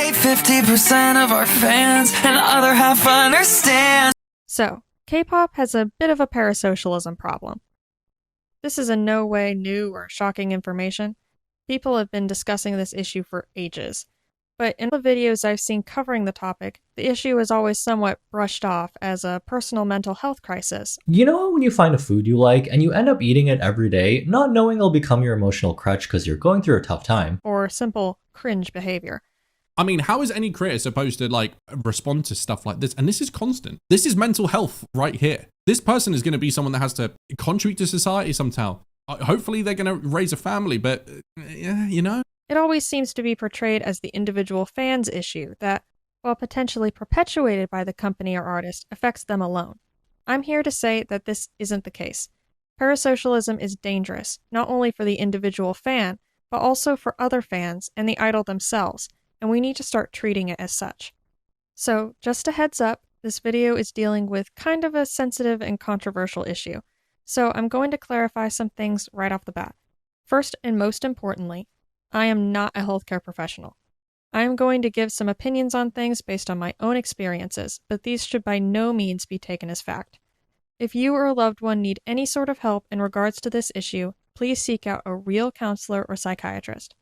hate 50% of our fans, and the other half understands. So, K-pop has a bit of a parasocialism problem. This is in no way new or shocking information. People have been discussing this issue for ages. But in the videos I've seen covering the topic, the issue is always somewhat brushed off as a personal mental health crisis. You know when you find a food you like and you end up eating it every day, not knowing it'll become your emotional crutch because you're going through a tough time? Or simple cringe behavior. I mean, how is any creator supposed to respond to stuff like this? And this is constant. This is mental health right here. This person is going to be someone that has to contribute to society somehow. Hopefully they're going to raise a family, but you know? It always seems to be portrayed as the individual fan's issue that, while potentially perpetuated by the company or artist, affects them alone. I'm here to say that this isn't the case. Parasocialism is dangerous, not only for the individual fan, but also for other fans and the idol themselves, and we need to start treating it as such. So, just a heads up, this video is dealing with kind of a sensitive and controversial issue, so I'm going to clarify some things right off the bat. First and most importantly, I am not a healthcare professional. I am going to give some opinions on things based on my own experiences, but these should by no means be taken as fact. If you or a loved one need any sort of help in regards to this issue, please seek out a real counselor or psychiatrist.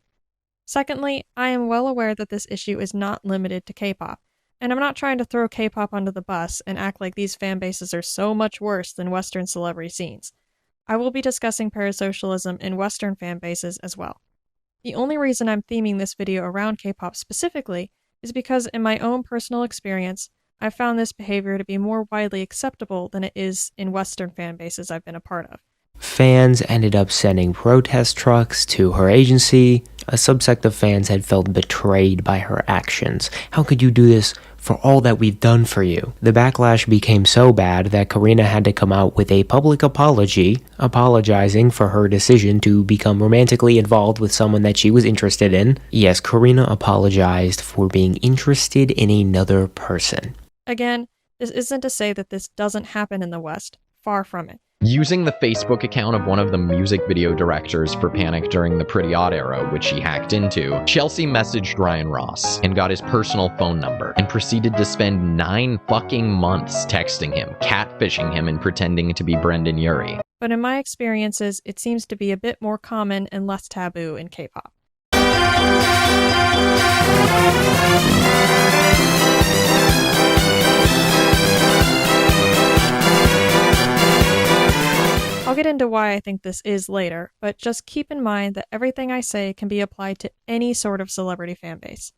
Secondly, I am well aware that this issue is not limited to K-pop, and I'm not trying to throw K-pop under the bus and act like these fan bases are so much worse than Western celebrity scenes. I will be discussing parasocialism in Western fan bases as well. The only reason I'm theming this video around K-pop specifically is because in my own personal experience, I've found this behavior to be more widely acceptable than it is in Western fan bases I've been a part of. Fans ended up sending protest trucks to her agency. A subsect of fans had felt betrayed by her actions. How could you do this for all that we've done for you? The backlash became so bad that Karina had to come out with a public apology, apologizing for her decision to become romantically involved with someone that she was interested in. Yes, Karina apologized for being interested in another person. Again, this isn't to say that this doesn't happen in the West. Far from it. Using the Facebook account of one of the music video directors for Panic during the Pretty Odd era, which she hacked into, Chelsea messaged Ryan Ross and got his personal phone number and proceeded to spend 9 fucking months texting him, catfishing him, and pretending to be Brendan Urie. But in my experiences, it seems to be a bit more common and less taboo in K-pop. I'll get into why I think this is later, but just keep in mind that everything I say can be applied to any sort of celebrity fanbase.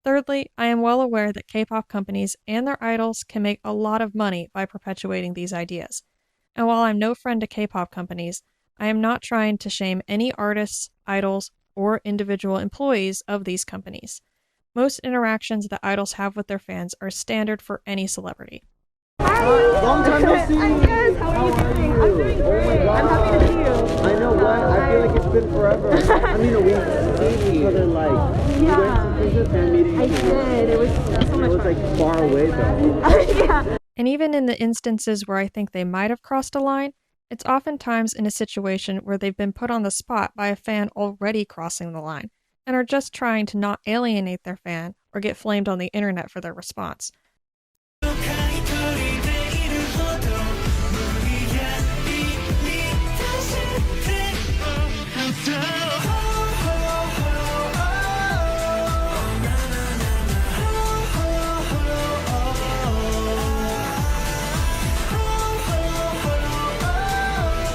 Thirdly, I am well aware that K-pop companies and their idols can make a lot of money by perpetuating these ideas. And while I'm no friend to K-pop companies, I am not trying to shame any artists, idols, or individual employees of these companies. Most interactions that idols have with their fans are standard for any celebrity. Hi! Long time no see! I'm good! How are you doing? I'm doing great! I'm happy to see you! I know what? I feel like it's been forever. I mean, we seen each other like... Yeah. You went to fan meeting? I did. It was so much fun. It was like far away though. Yeah. And even in the instances where I think they might have crossed a line, it's oftentimes in a situation where they've been put on the spot by a fan already crossing the line, and are just trying to not alienate their fan or get flamed on the internet for their response.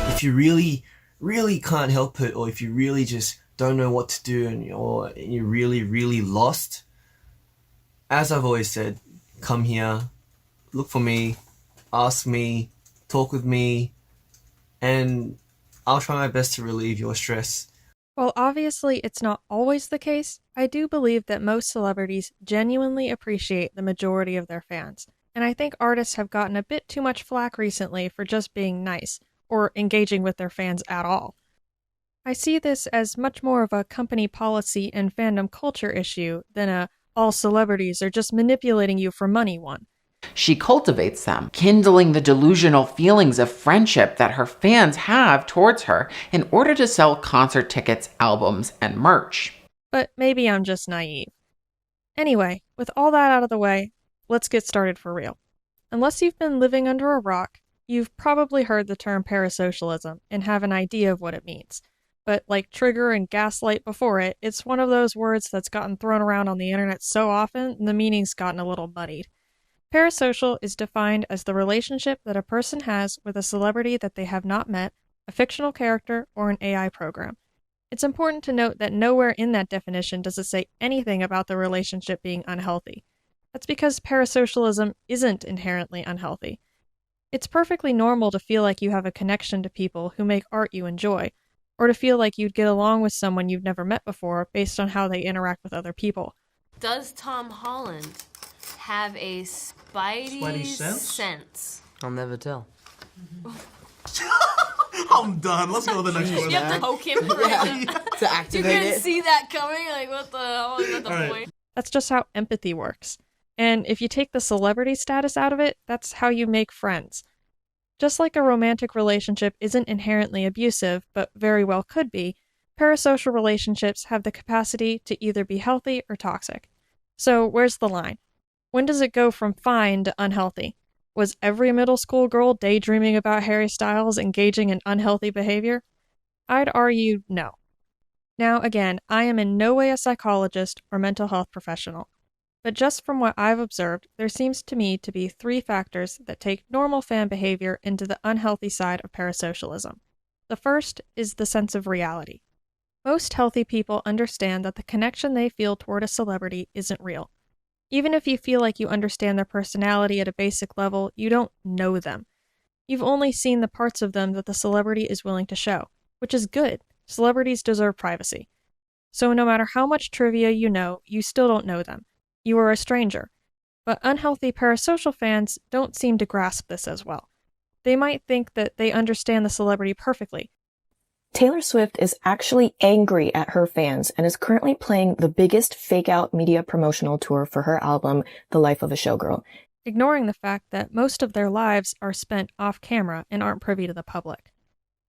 If you really can't help it, or if you really just don't know what to do, and you're really lost, as I've always said, come here, look for me, ask me, talk with me, and I'll try my best to relieve your stress. While obviously it's not always the case, I do believe that most celebrities genuinely appreciate the majority of their fans, and I think artists have gotten a bit too much flack recently for just being nice, or engaging with their fans at all. I see this as much more of a company policy and fandom culture issue than a all celebrities are just manipulating you for money one. She cultivates them, kindling the delusional feelings of friendship that her fans have towards her in order to sell concert tickets, albums, and merch. But maybe I'm just naive. Anyway, with all that out of the way, let's get started for real. Unless you've been living under a rock, you've probably heard the term parasocialism and have an idea of what it means. But like trigger and gaslight before it, it's one of those words that's gotten thrown around on the internet so often, the meaning's gotten a little muddied. Parasocial is defined as the relationship that a person has with a celebrity that they have not met, a fictional character, or an AI program. It's important to note that nowhere in that definition does it say anything about the relationship being unhealthy. That's because parasocialism isn't inherently unhealthy. It's perfectly normal to feel like you have a connection to people who make art you enjoy, or to feel like you'd get along with someone you've never met before based on how they interact with other people. Does Tom Holland have a Spidey sense? I'll never tell. I'm done. Let's go to the next one. You have to poke him for it to activate you it. can see that coming. Like, what the hell is the point? That's just how empathy works. And if you take the celebrity status out of it, that's how you make friends. Just like a romantic relationship isn't inherently abusive, but very well could be, parasocial relationships have the capacity to either be healthy or toxic. So where's the line? When does it go from fine to unhealthy? Was every middle school girl daydreaming about Harry Styles engaging in unhealthy behavior? I'd argue no. Now again, I am in no way a psychologist or mental health professional, but just from what I've observed, there seems to me to be 3 factors that take normal fan behavior into the unhealthy side of parasocialism. The first is the sense of reality. Most healthy people understand that the connection they feel toward a celebrity isn't real. Even if you feel like you understand their personality at a basic level, you don't know them. You've only seen the parts of them that the celebrity is willing to show, which is good. Celebrities deserve privacy. So no matter how much trivia you know, you still don't know them. You are a stranger. But unhealthy parasocial fans don't seem to grasp this as well. They might think that they understand the celebrity perfectly. Taylor Swift is actually angry at her fans and is currently playing the biggest fake-out media promotional tour for her album, The Life of a Showgirl, ignoring the fact that most of their lives are spent off-camera and aren't privy to the public.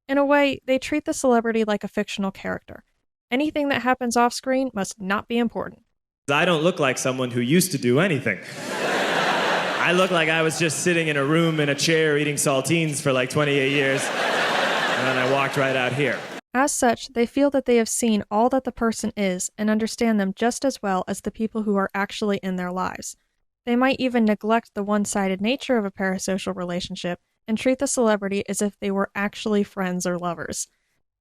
In a way, they treat the celebrity like a fictional character. Anything that happens off-screen must not be important. I don't look like someone who used to do anything. I look like I was just sitting in a room in a chair eating saltines for like 28 years. And then I walked right out here. As such, they feel that they have seen all that the person is and understand them just as well as the people who are actually in their lives. They might even neglect the one-sided nature of a parasocial relationship and treat the celebrity as if they were actually friends or lovers.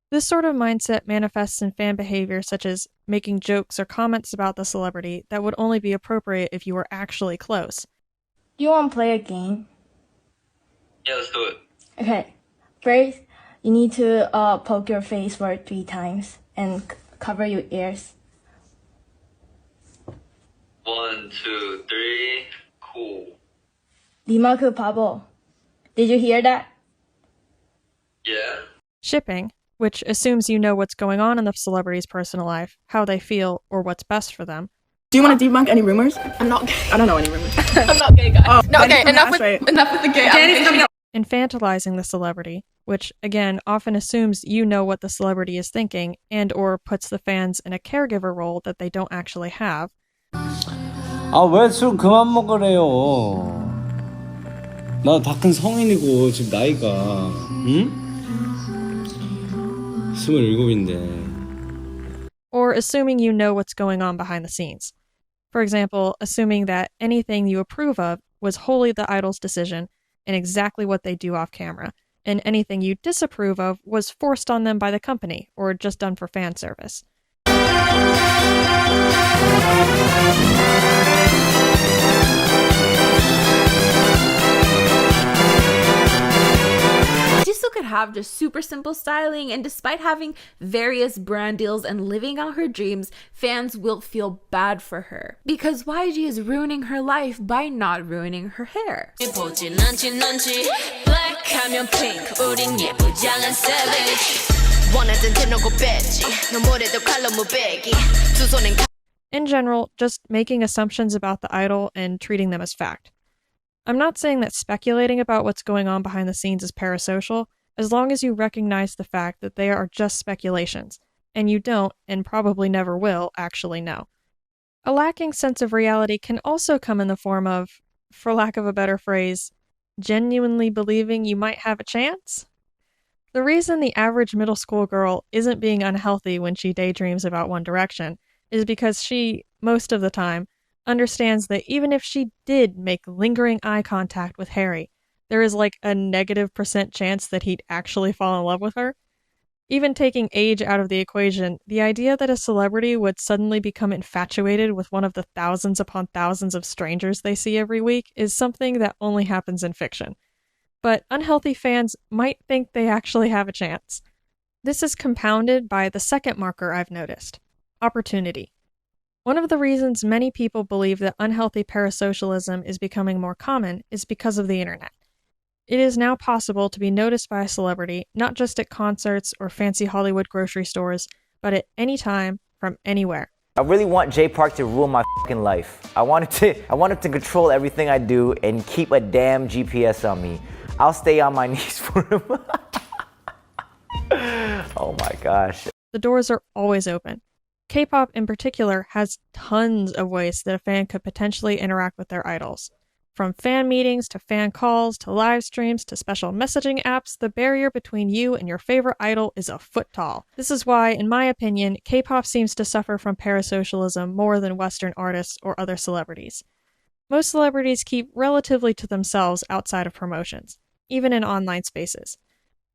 This sort of mindset manifests in fan behavior such as making jokes or comments about the celebrity that would only be appropriate if you were actually close. Do you want to play a game? Yeah, let's do it. Okay. First, you need to poke your face for 3 times and cover your ears. 1, 2, 3, cool. 리마크 바보. Did you hear that? Yeah. Shipping, which assumes you know what's going on in the celebrity's personal life, how they feel, or what's best for them. Do you want to debunk any rumors? I'm not gay. I don't know any rumors. I'm not gay, guys. Oh, no, okay, enough with the gay. Infantilizing the celebrity, which, again, often assumes you know what the celebrity is thinking and or puts the fans in a caregiver role that they don't actually have. 왜 술 그만 먹으래요? 나 다 큰 성인이고 지금 나이가 27인데. Or assuming you know what's going on behind the scenes. For example, assuming that anything you approve of was wholly the idol's decision and exactly what they do off camera, and anything you disapprove of was forced on them by the company or just done for fan service. Jisoo could have just super simple styling, and despite having various brand deals and living out her dreams, fans will feel bad for her. Because YG is ruining her life by not ruining her hair. In general, just making assumptions about the idol and treating them as fact. I'm not saying that speculating about what's going on behind the scenes is parasocial, as long as you recognize the fact that they are just speculations, and you don't, and probably never will, actually know. A lacking sense of reality can also come in the form of, for lack of a better phrase, genuinely believing you might have a chance? The reason the average middle school girl isn't being unhealthy when she daydreams about One Direction is because she, most of the time, understands that even if she did make lingering eye contact with Harry, there is like a -% chance that he'd actually fall in love with her. Even taking age out of the equation, the idea that a celebrity would suddenly become infatuated with one of the thousands upon thousands of strangers they see every week is something that only happens in fiction. But unhealthy fans might think they actually have a chance. This is compounded by the second marker I've noticed: opportunity. One of the reasons many people believe that unhealthy parasocialism is becoming more common is because of the internet. It is now possible to be noticed by a celebrity, not just at concerts or fancy Hollywood grocery stores, but at any time, from anywhere. I really want Jay Park to rule my fucking life. I want him to control everything I do and keep a damn GPS on me. I'll stay on my knees for him. Oh my gosh. The doors are always open. K-pop in particular has tons of ways that a fan could potentially interact with their idols. From fan meetings to fan calls to live streams to special messaging apps, the barrier between you and your favorite idol is a foot tall. This is why, in my opinion, K-pop seems to suffer from parasocialism more than Western artists or other celebrities. Most celebrities keep relatively to themselves outside of promotions, even in online spaces.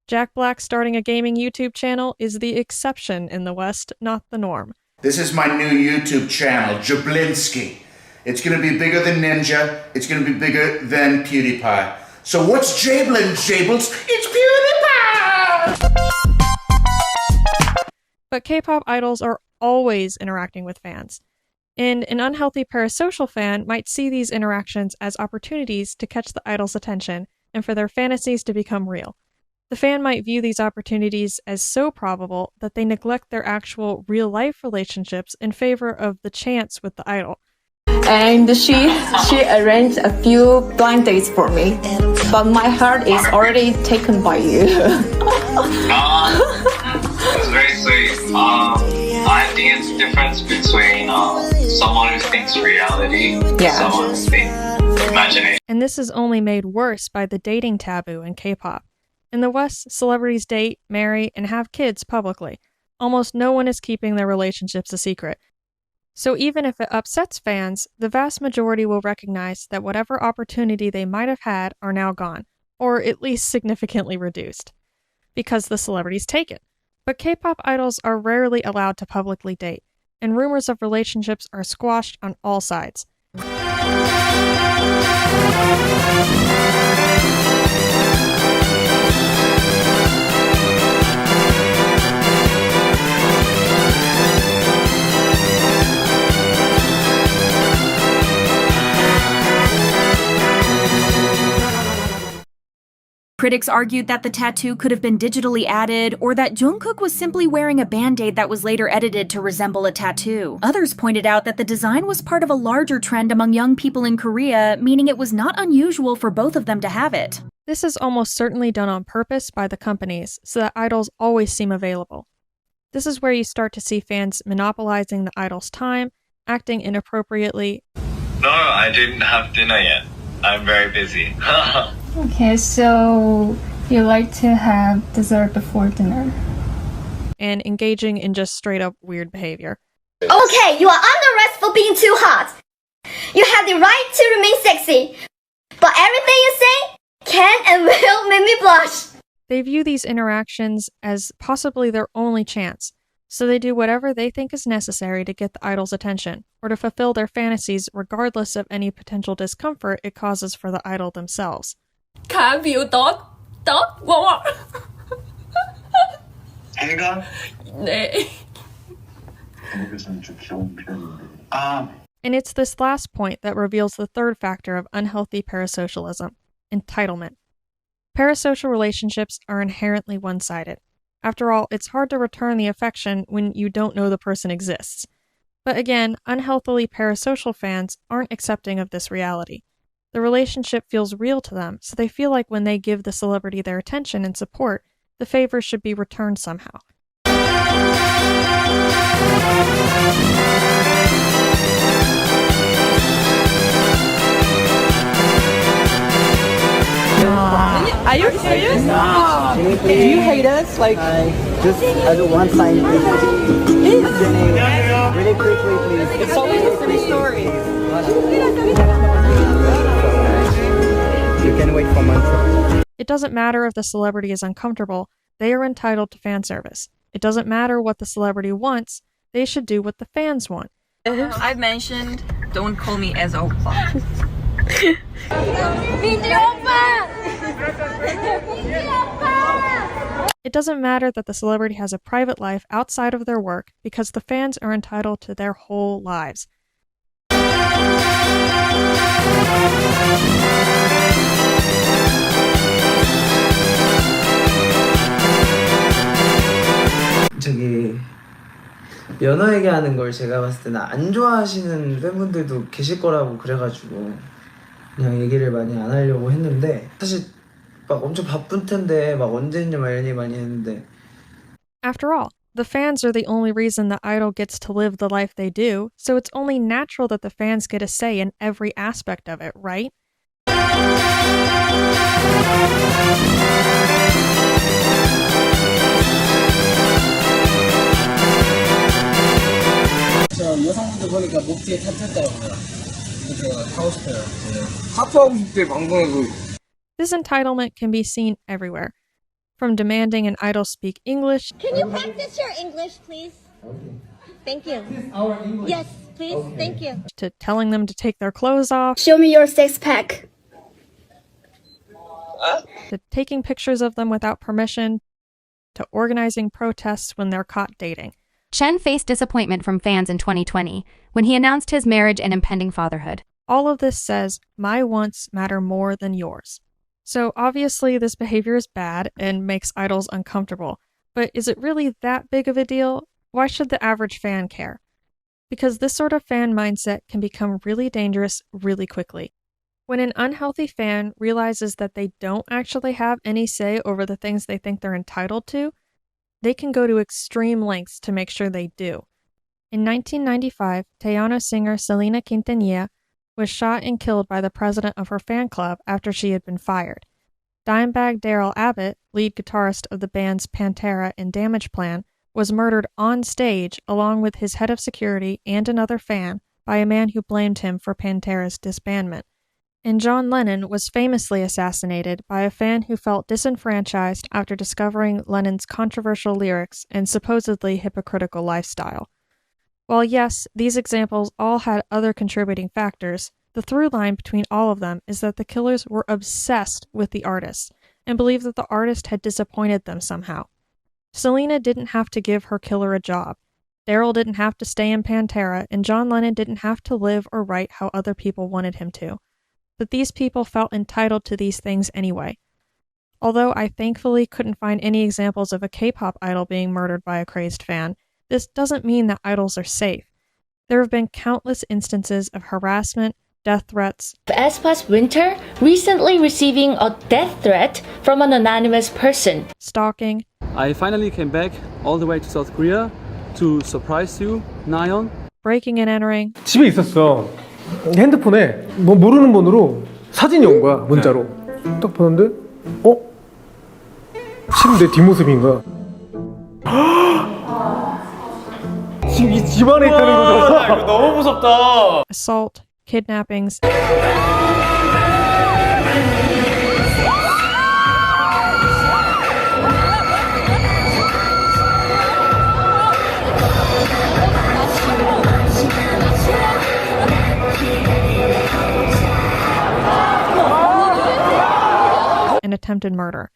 Jack Black starting a gaming YouTube channel is the exception in the West, not the norm. This is my new YouTube channel, Jablinski. It's going to be bigger than Ninja. It's going to be bigger than PewDiePie. So what's Jablin, Jables? It's PewDiePie! But K-pop idols are always interacting with fans. And an unhealthy parasocial fan might see these interactions as opportunities to catch the idol's attention and for their fantasies to become real. The fan might view these opportunities as so probable that they neglect their actual real-life relationships in favor of the chance with the idol. And she arranged a few blind dates for me, but my heart is already taken by you. It's very sweet. I think it's the difference between someone who thinks reality and someone who thinks imagination. And this is only made worse by the dating taboo in K-pop. In the West, celebrities date, marry, and have kids publicly. Almost no one is keeping their relationships a secret. So even if it upsets fans, the vast majority will recognize that whatever opportunity they might have had are now gone, or at least significantly reduced, because the celebrities take it. But K-pop idols are rarely allowed to publicly date, and rumors of relationships are squashed on all sides. Critics argued that the tattoo could have been digitally added, or that Jungkook was simply wearing a band-aid that was later edited to resemble a tattoo. Others pointed out that the design was part of a larger trend among young people in Korea, meaning it was not unusual for both of them to have it. This is almost certainly done on purpose by the companies, so that idols always seem available. This is where you start to see fans monopolizing the idol's time, acting inappropriately. No, I didn't have dinner yet. I'm very busy. Okay, so you like to have dessert before dinner? And engaging in just straight up weird behavior. Okay, you are under arrest for being too hot. You have the right to remain sexy, but everything you say can and will make me blush. They view these interactions as possibly their only chance, so they do whatever they think is necessary to get the idol's attention, or to fulfill their fantasies regardless of any potential discomfort it causes for the idol themselves. Can you dot one more? 애가? 네. And it's this last point that reveals the third factor of unhealthy parasocialism: entitlement. Parasocial relationships are inherently one-sided. After all, it's hard to return the affection when you don't know the person exists. But again, unhealthily parasocial fans aren't accepting of this reality. The relationship feels real to them, so they feel like when they give the celebrity their attention and support, the favor should be returned somehow. Are you serious? No. Do you hate us? Like, just as one sign, please. Jenny, really quickly, please. It's only a 3 stories. You can wait for months. It doesn't matter if the celebrity is uncomfortable, they are entitled to fan service. It doesn't matter what the celebrity wants, they should do what the fans want. I've mentioned, don't call me as oppa. It doesn't matter that the celebrity has a private life outside of their work because the fans are entitled to their whole lives. 저기 연어 얘기하는 걸 제가 봤을 때는 안 좋아하시는 팬분들도 계실 거라고 그래가지고 그냥 얘기를 많이 안 하려고 했는데 사실 막 엄청 바쁜 텐데 막 언제 했냐 막 이런 얘기 많이 했는데 After all, the fans are the only reason the idol gets to live the life they do, so it's only natural that the fans get a say in every aspect of it, right? 여성분들 보니까 목 뒤에 타투 있더라고요. 제가 하고 싶어요. 타투하고 싶대 방송에서. This entitlement can be seen everywhere. From demanding an idol speak English. Can you practice your English, please? Thank you. Our English. Yes, please. Okay. Thank you. To telling them to take their clothes off. Show me your six-pack. To taking pictures of them without permission. To organizing protests when they're caught dating. Chen faced disappointment from fans in 2020 when he announced his marriage and impending fatherhood. All of this says, my wants matter more than yours. So obviously this behavior is bad and makes idols uncomfortable. But is it really that big of a deal? Why should the average fan care? Because this sort of fan mindset can become really dangerous really quickly. When an unhealthy fan realizes that they don't actually have any say over the things they think they're entitled to, they can go to extreme lengths to make sure they do. In 1995, Tejano singer Selena Quintanilla was shot and killed by the president of her fan club after she had been fired. Dimebag Darrell Abbott, lead guitarist of the bands Pantera and Damage Plan, was murdered on stage along with his head of security and another fan by a man who blamed him for Pantera's disbandment. And John Lennon was famously assassinated by a fan who felt disenfranchised after discovering Lennon's controversial lyrics and supposedly hypocritical lifestyle. While yes, these examples all had other contributing factors, the through line between all of them is that the killers were obsessed with the artist and believed that the artist had disappointed them somehow. Selena didn't have to give her killer a job. Darryl didn't have to stay in Pantera, and John Lennon didn't have to live or write how other people wanted him to. But these people felt entitled to these things anyway. Although I thankfully couldn't find any examples of a K-pop idol being murdered by a crazed fan, this doesn't mean that idols are safe. There have been countless instances of harassment, death threats. aespa's Winter recently receiving a death threat from an anonymous person. Stalking. I finally came back all the way to South Korea to surprise you, Nayeon. Breaking and entering. 집에 있었어. 핸드폰에 뭐 모르는 번호로 사진이 온 거야, 문자로. 딱 보는데 지금 내 뒷모습인 거야. 지금 이 집안에 있다는 거잖아. 이거 너무 무섭다. Assault, kidnappings. And attempted murder.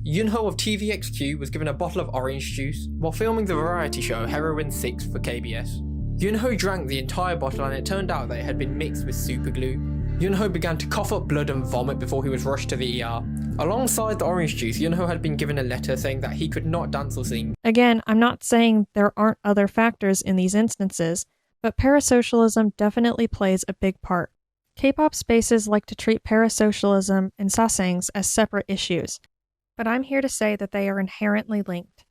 Yunho of TVXQ was given a bottle of orange juice while filming the variety show Heroin 6 for KBS. Yunho drank the entire bottle and it turned out that it had been mixed with super glue. Yunho began to cough up blood and vomit before he was rushed to the ER. Alongside the orange juice, Yunho had been given a letter saying that he could not dance or sing. Again, I'm not saying there aren't other factors in these instances, but parasocialism definitely plays a big part. K-pop spaces like to treat parasocialism and sasaengs as separate issues, but I'm here to say that they are inherently linked.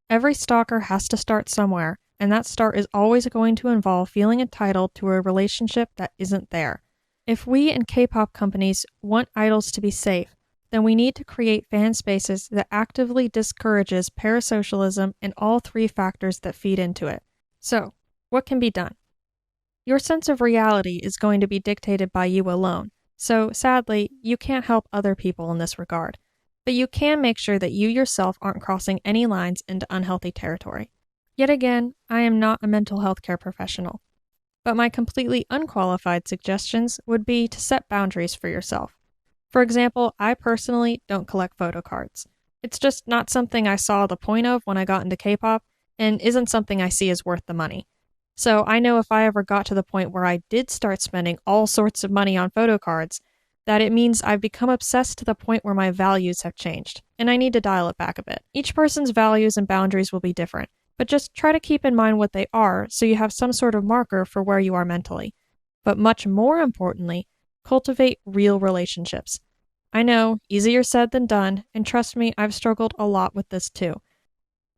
Every stalker has to start somewhere, and that start is always going to involve feeling entitled to a relationship that isn't there. If we and K-pop companies want idols to be safe, then we need to create fan spaces that actively discourages parasocialism and all three factors that feed into it. So, what can be done? Your sense of reality is going to be dictated by you alone, so sadly, you can't help other people in this regard. But you can make sure that you yourself aren't crossing any lines into unhealthy territory. Yet again, I am not a mental health care professional. But my completely unqualified suggestions would be to set boundaries for yourself. For example, I personally don't collect photo cards. It's just not something I saw the point of when I got into K-pop, and isn't something I see as worth the money. So I know if I ever got to the point where I did start spending all sorts of money on photo cards, that it means I've become obsessed to the point where my values have changed, and I need to dial it back a bit. Each person's values and boundaries will be different, but just try to keep in mind what they are so you have some sort of marker for where you are mentally. But much more importantly, cultivate real relationships. I know, easier said than done, and trust me, I've struggled a lot with this too.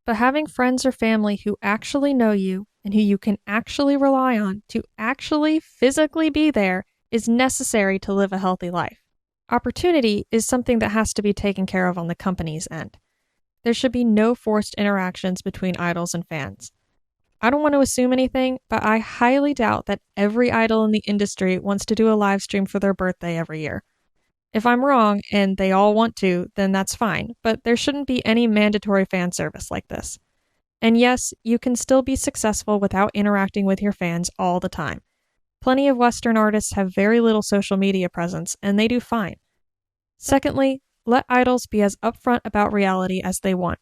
But having friends or family who actually know you and who you can actually rely on to actually physically be there is necessary to live a healthy life. Opportunity is something that has to be taken care of on the company's end. There should be no forced interactions between idols and fans. I don't want to assume anything, but I highly doubt that every idol in the industry wants to do a live stream for their birthday every year. If I'm wrong, and they all want to, then that's fine, but there shouldn't be any mandatory fan service like this. And yes, you can still be successful without interacting with your fans all the time. Plenty of Western artists have very little social media presence, and they do fine. Secondly, let idols be as upfront about reality as they want.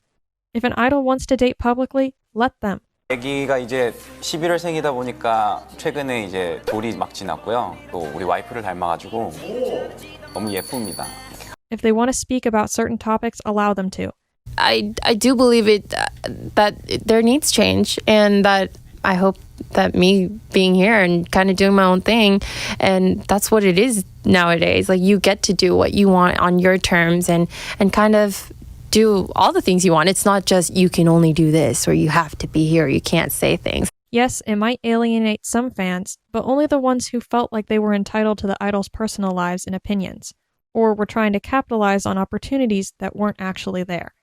If an idol wants to date publicly, let them. 아기가 이제 11월생이다 보니까 최근에 이제 돌이 막 지났고요. 또 우리 와이프를 닮아가지고 너무 예쁩니다. If they want to speak about certain topics, allow them to. I do believe that there needs change, and that I hope that me being here and kind of doing my own thing, and that's what it is nowadays. Like, you get to do what you want on your terms and kind of do all the things you want. It's not just you can only do this or you have to be here, you can't say things. Yes, it might alienate some fans, but only the ones who felt like they were entitled to the idol's personal lives and opinions, or were trying to capitalize on opportunities that weren't actually there.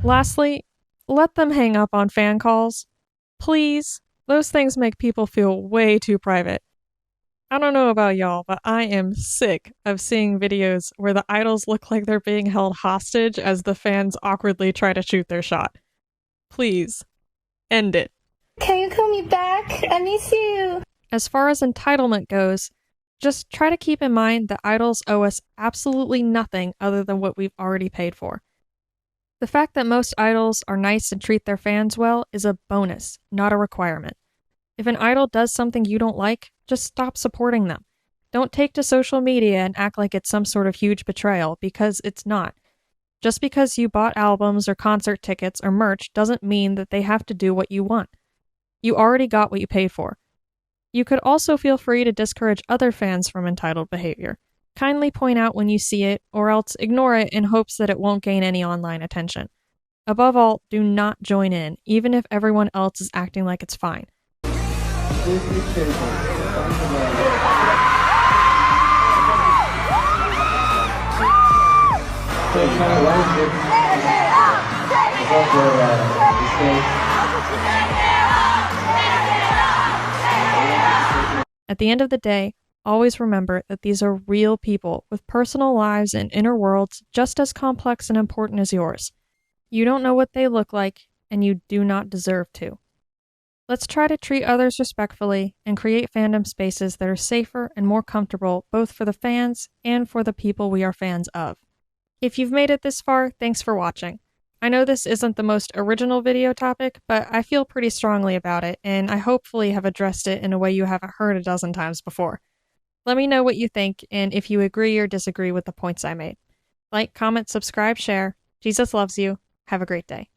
Lastly, let them hang up on fan calls. Please. Those things make people feel way too private. I don't know about y'all, but I am sick of seeing videos where the idols look like they're being held hostage as the fans awkwardly try to shoot their shot. Please, end it. Can you call me back? I miss you. As far as entitlement goes, just try to keep in mind that idols owe us absolutely nothing other than what we've already paid for. The fact that most idols are nice and treat their fans well is a bonus, not a requirement. If an idol does something you don't like, just stop supporting them. Don't take to social media and act like it's some sort of huge betrayal, because it's not. Just because you bought albums or concert tickets or merch doesn't mean that they have to do what you want. You already got what you paid for. You could also feel free to discourage other fans from entitled behavior. Kindly point out when you see it, or else ignore it in hopes that it won't gain any online attention. Above all, do not join in, even if everyone else is acting like it's fine. At the end of the day, always remember that these are real people with personal lives and inner worlds just as complex and important as yours. You don't know what they look like, and you do not deserve to. Let's try to treat others respectfully and create fandom spaces that are safer and more comfortable both for the fans and for the people we are fans of. If you've made it this far, thanks for watching. I know this isn't the most original video topic, but I feel pretty strongly about it, and I hopefully have addressed it in a way you haven't heard a dozen times before. Let me know what you think, and if you agree or disagree with the points I made. Like, comment, subscribe, share. Jesus loves you. Have a great day.